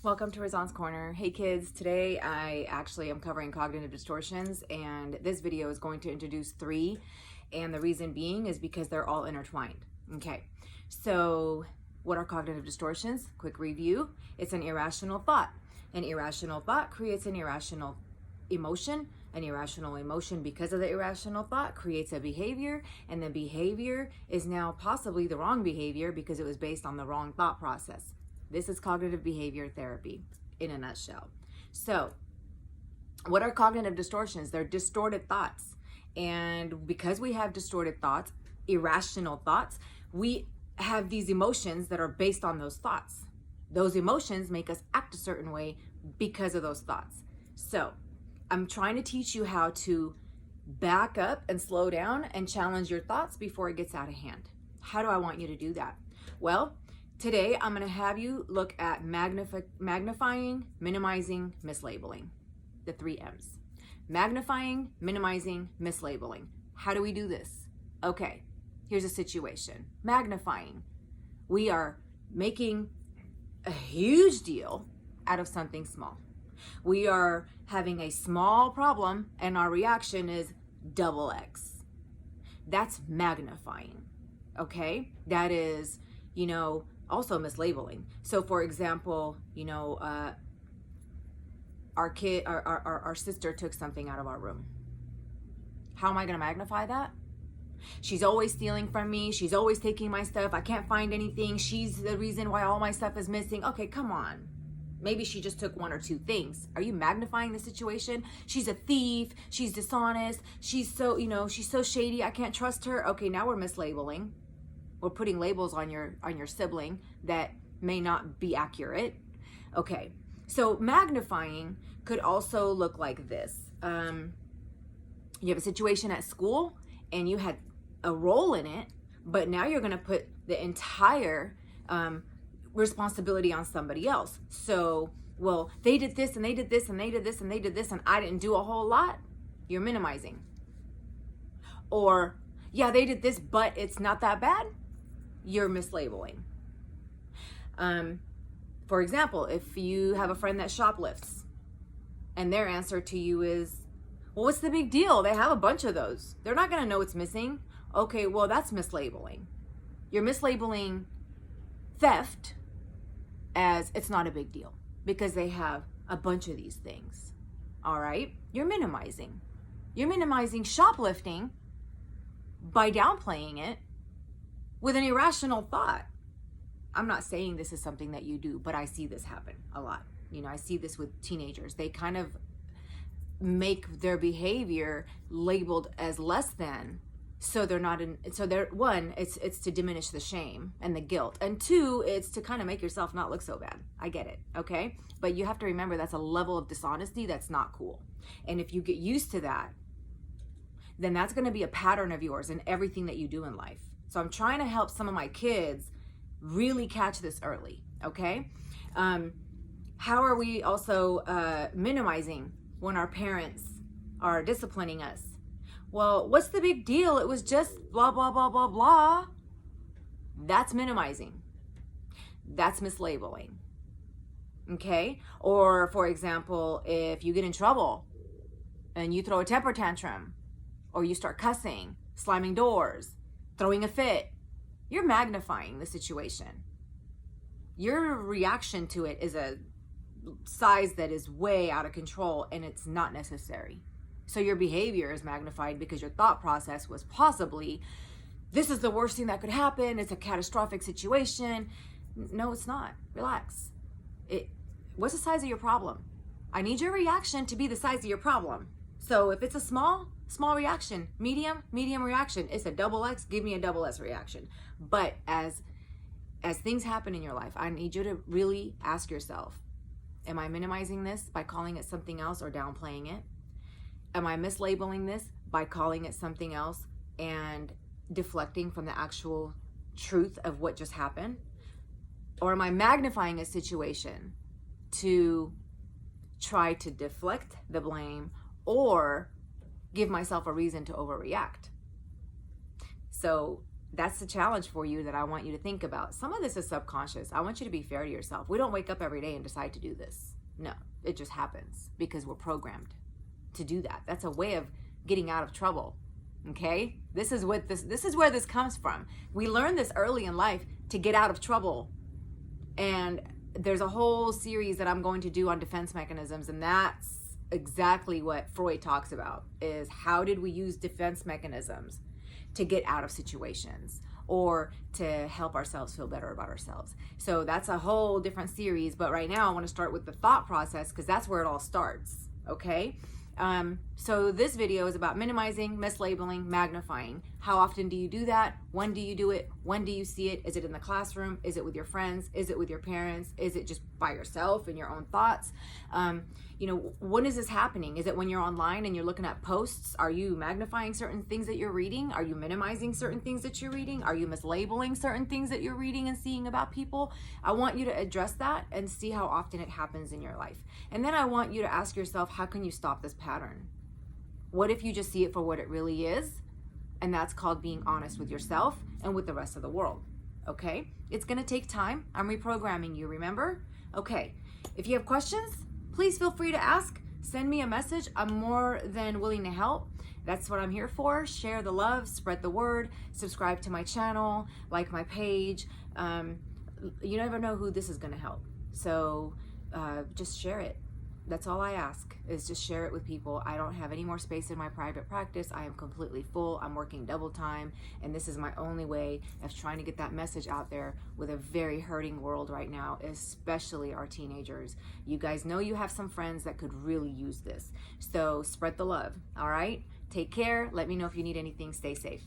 Welcome to Razan's Corner. Hey kids, today I actually am covering cognitive distortions, and this video is going to introduce three, and the reason being is because they're all intertwined. Okay, so what are cognitive distortions? Quick review. It's an irrational thought. An irrational thought creates an irrational emotion. An irrational emotion, because of the irrational thought, creates a behavior, and the behavior is now possibly the wrong behavior because it was based on the wrong thought process. This is cognitive behavior therapy in a nutshell. So, what are cognitive distortions? They're distorted thoughts. And because we have distorted thoughts, irrational thoughts, we have these emotions that are based on those thoughts. Those emotions make us act a certain way because of those thoughts. So, I'm trying to teach you how to back up and slow down and challenge your thoughts before it gets out of hand. How do I want you to do that? Well, today I'm going to have you look at magnifying, minimizing, mislabeling. The 3 M's. Magnifying, minimizing, mislabeling. How do we do this? Okay, here's a situation. Magnifying. We are making a huge deal out of something small. We are having a small problem and our reaction is double X. That's magnifying, okay? That is, also mislabeling. So for example, our sister took something out of our room. How am I gonna magnify that? She's always stealing from me. She's always taking my stuff. I can't find anything. She's the reason why all my stuff is missing. Okay, come on. Maybe she just took 1 or 2 things. Are you magnifying the situation? She's a thief. She's dishonest. She's so shady. I can't trust her. Okay, now we're mislabeling. We're putting labels on your sibling that may not be accurate. Okay, so magnifying could also look like this. You have a situation at school and you had a role in it, but now you're gonna put the entire responsibility on somebody else. So, well, they did this and they did this and they did this and they did this and I didn't do a whole lot. You're minimizing. Or, yeah, they did this, but it's not that bad. You're mislabeling. For example, if you have a friend that shoplifts and their answer to you is, well, what's the big deal? They have a bunch of those. They're not going to know it's missing. Okay, well, that's mislabeling. You're mislabeling theft as it's not a big deal because they have a bunch of these things. All right? You're minimizing. You're minimizing shoplifting by downplaying it with an irrational thought. I'm not saying this is something that you do, but I see this happen a lot. I see this with teenagers. They kind of make their behavior labeled as less than, so they're not in, so they're, one, it's to diminish the shame and the guilt, and 2, it's to kind of make yourself not look so bad. I get it, okay? But you have to remember that's a level of dishonesty that's not cool. And if you get used to that, then that's going to be a pattern of yours in everything that you do in life. So I'm trying to help some of my kids really catch this early, okay? How are we also minimizing when our parents are disciplining us? Well, what's the big deal? It was just blah, blah, blah, blah, blah. That's minimizing. That's mislabeling, okay? Or for example, if you get in trouble and you throw a temper tantrum or you start cussing, slamming doors, throwing a fit, you're magnifying the situation. Your reaction to it is a size that is way out of control and it's not necessary. So your behavior is magnified because your thought process was possibly, this is the worst thing that could happen. It's a catastrophic situation. No, it's not. Relax. What's the size of your problem? I need your reaction to be the size of your problem. So if it's a small reaction, medium reaction, it's a double X, give me a double S reaction. But as things happen in your life, I need you to really ask yourself, am I minimizing this by calling it something else or downplaying it? Am I mislabeling this by calling it something else and deflecting from the actual truth of what just happened? Or am I magnifying a situation to try to deflect the blame or give myself a reason to overreact? So that's the challenge for you that I want you to think about. Some of this is subconscious. I want you to be fair to yourself. We don't wake up every day and decide to do this. No, it just happens because we're programmed to do that. That's a way of getting out of trouble. Okay? This is where this comes from. We learn this early in life to get out of trouble. And there's a whole series that I'm going to do on defense mechanisms, and that's exactly what Freud talks about, is how did we use defense mechanisms to get out of situations or to help ourselves feel better about ourselves. So that's a whole different series, but right now I want to start with the thought process because that's where it all starts, okay? So this video is about minimizing, mislabeling, magnifying. How often do you do that? When do you do it? When do you see it? Is it in the classroom? Is it with your friends? Is it with your parents? Is it just by yourself in your own thoughts? When is this happening? Is it when you're online and you're looking at posts? Are you magnifying certain things that you're reading? Are you minimizing certain things that you're reading? Are you mislabeling certain things that you're reading and seeing about people? I want you to address that and see how often it happens in your life. And then I want you to ask yourself, how can you stop this pattern? What if you just see it for what it really is? And that's called being honest with yourself and with the rest of the world. Okay? It's going to take time. I'm reprogramming you, remember? Okay. If you have questions, please feel free to ask. Send me a message. I'm more than willing to help. That's what I'm here for. Share the love, spread the word, subscribe to my channel, like my page. You never know who this is going to help. So just share it. That's all I ask, is just share it with people. I don't have any more space in my private practice. I am completely full. I'm working double time, and this is my only way of trying to get that message out there with a very hurting world right now, especially our teenagers. You guys know you have some friends that could really use this. So spread the love, all right? Take care. Let me know if you need anything. Stay safe.